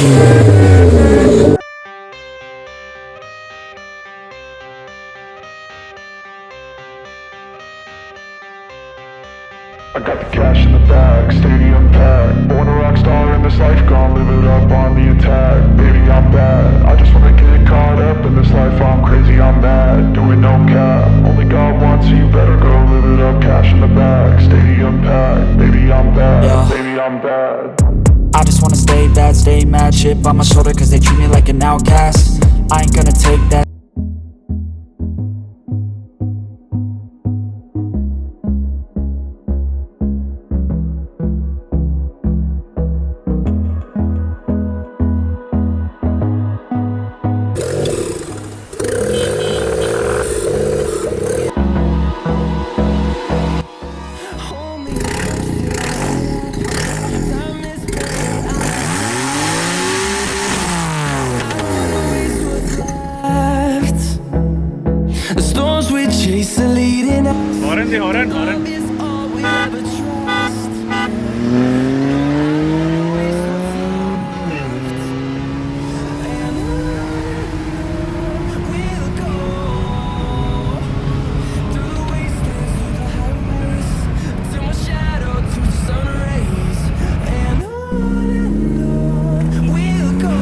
I got the cash in the bag, stadium packed. Born a rock star in this life, gon' live it up on the attack. Baby, I'm bad, I just wanna get caught up in this life. I'm crazy, I'm mad, doing no cap. Only got one, so you better go live it up. Cash in the bag, stadium packed. Baby, I'm bad, yeah. Baby, I'm bad. I just wanna stay bad, stay mad. Chip on my shoulder cause they treat me like an outcast. I ain't gonna take that. The storms we chase are leading us. Horn. Is all we ever trust. And we'll go through the wastelands, through the highways, till my shadow to the sun rays. And on we'll go.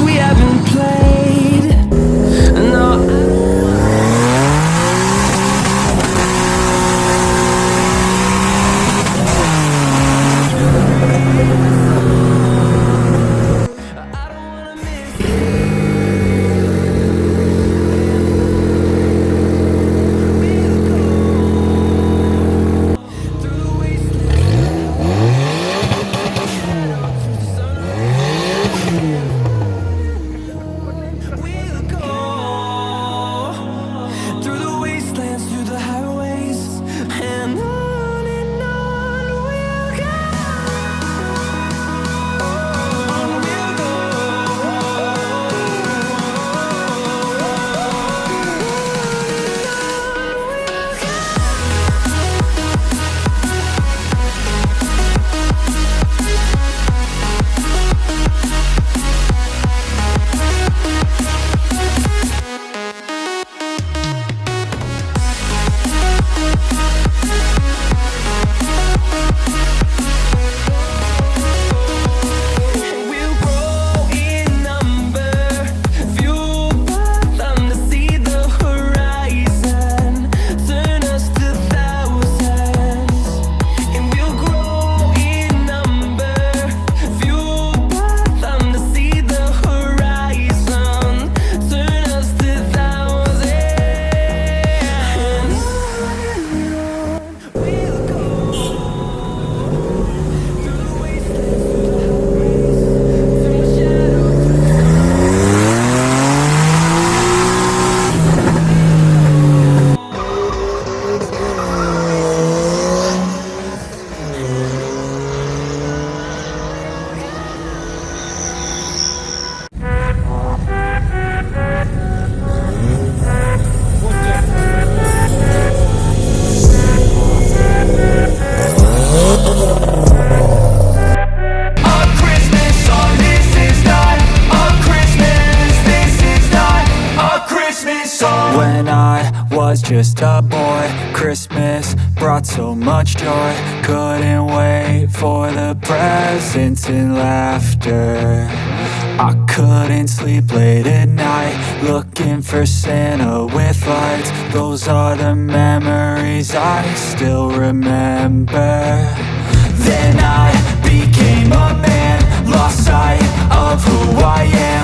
We haven't played. No. When I was just a boy, Christmas brought so much joy. Couldn't wait for the presents and laughter. I couldn't sleep late at night, looking for Santa with lights. Those are the memories I still remember. Then I became a man, lost sight of who I am.